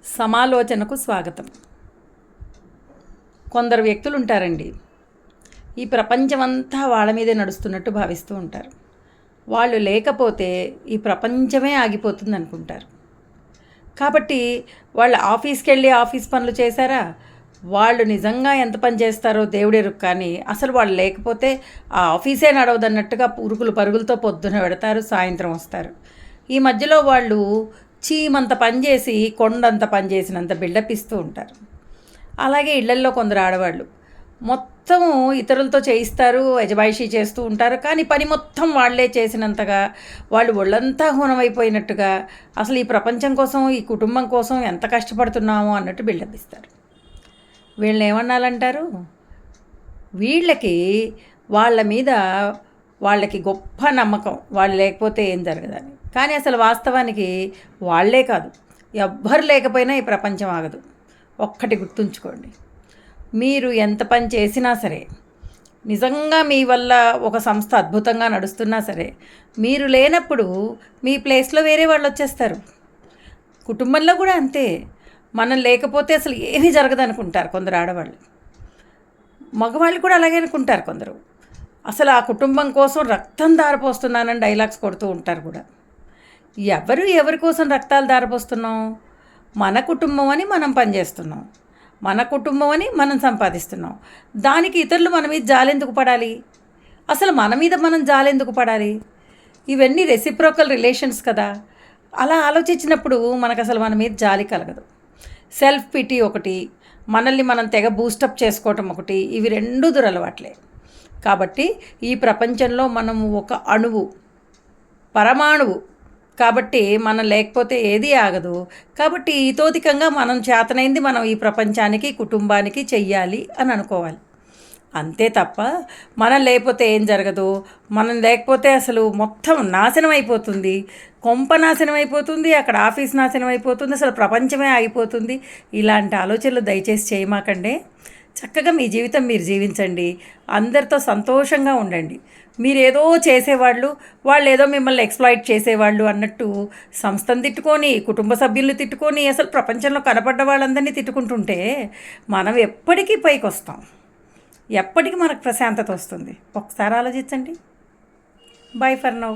సమాలోచనకు స్వాగతం. కొందరు వ్యక్తులు ఉంటారండి, ఈ ప్రపంచమంతా వాళ్ళ మీదే నడుస్తున్నట్టు భావిస్తూ ఉంటారు. వాళ్ళు లేకపోతే ఈ ప్రపంచమే ఆగిపోతుంది అనుకుంటారు. కాబట్టి వాళ్ళు ఆఫీస్కి వెళ్ళి ఆఫీస్ పనులు చేశారా, వాళ్ళు నిజంగా ఎంత పని చేస్తారో దేవుడెరుగు. కానీ అసలు వాళ్ళు లేకపోతే ఆ ఆఫీసే నడవదన్నట్టుగా ఉరుకులు పరుగులతో పొద్దున పెడతారు, సాయంత్రం వస్తారు. ఈ మధ్యలో వాళ్ళు చీమంత పని చేసి కొండంత పని చేసినంత బిల్డప్ ఇస్తూ ఉంటారు. అలాగే ఇళ్లల్లో కొందరు ఆడవాళ్ళు మొత్తం ఇతరులతో చేయిస్తారు, యజమాయిషీ చేస్తూ ఉంటారు. కానీ పని మొత్తం వాళ్ళే చేసినంతగా, వాళ్ళు ఒళ్ళంతా హూనమైపోయినట్టుగా, అసలు ఈ ప్రపంచం కోసం, ఈ కుటుంబం కోసం ఎంత కష్టపడుతున్నామో అన్నట్టు బిల్డప్ ఇస్తారు. వీళ్ళని ఏమన్నాలంటారు? వీళ్ళకి వాళ్ళ మీద వాళ్ళకి గొప్ప నమ్మకం, వాళ్ళు లేకపోతే ఏం జరగదని. కానీ అసలు వాస్తవానికి వాళ్ళే కాదు, ఎవ్వరు లేకపోయినా ఈ ప్రపంచం ఆగదు. ఒక్కటి గుర్తుంచుకోండి, మీరు ఎంత పని చేసినా సరే, నిజంగా మీ వల్ల ఒక సంస్థ అద్భుతంగా నడుస్తున్నా సరే, మీరు లేనప్పుడు మీ ప్లేస్లో వేరే వాళ్ళు వచ్చేస్తారు. కుటుంబంలో కూడా అంతే. మనం లేకపోతే అసలు ఏమీ జరగదు అనుకుంటారు కొందరు ఆడవాళ్ళు. మగవాళ్ళు కూడా అలాగే అనుకుంటారు కొందరు. అసలు ఆ కుటుంబం కోసం రక్తం దారపోస్తున్నానని డైలాగ్స్ కొడుతూ ఉంటారు కూడా. ఎవరి కోసం రక్తాలు దారపోస్తున్నాం? మన కుటుంబం అని మనం పనిచేస్తున్నాం, మన కుటుంబం అని మనం సంపాదిస్తున్నాం. దానికి ఇతరులు మన మీద జాలెందుకు పడాలి? అసలు మన మీద మనం జాలెందుకు పడాలి? ఇవన్నీ రెసిప్రోకల్ రిలేషన్స్ కదా. అలా ఆలోచించినప్పుడు మనకు అసలు మన మీద జాలి కలగదు. సెల్ఫ్ పిటీ ఒకటి, మనల్ని మనం తెగ బూస్టప్ చేసుకోవటం ఒకటి, ఇవి రెండు దురలవాట్లే. కాబట్టి ఈ ప్రపంచంలో మనం ఒక అణువు, పరమాణువు. కాబట్టి మనం లేకపోతే ఏది ఆగదు. కాబట్టి ఇతోధికంగా మనం చేతనైంది మనం ఈ ప్రపంచానికి, కుటుంబానికి చెయ్యాలి అని అనుకోవాలి. అంతే తప్ప మనం లేకపోతే ఏం జరగదు, మనం లేకపోతే అసలు మొత్తం నాశనం అయిపోతుంది, కొంప నాశనం అయిపోతుంది, అక్కడ ఆఫీస్ నాశనం అయిపోతుంది, అసలు ప్రపంచమే ఆగిపోతుంది. ఇలాంటి ఆలోచనలు దయచేసి చేయమాకండి. చక్కగా మీ జీవితం మీరు జీవించండి, అందరితో సంతోషంగా ఉండండి. మీరేదో చేసేవాళ్ళు, వాళ్ళు ఏదో మిమ్మల్ని ఎక్స్ప్లాయిట్ చేసేవాళ్ళు అన్నట్టు సంస్థను తిట్టుకొని, కుటుంబ సభ్యులను తిట్టుకొని, అసలు ప్రపంచంలో కనపడ్డ వాళ్ళందరినీ తిట్టుకుంటుంటే మనం ఎప్పటికీ పైకి వస్తాం, ఎప్పటికీ మనకు ప్రశాంతత వస్తుంది. ఒకసారి ఆలోచించండి. By for now.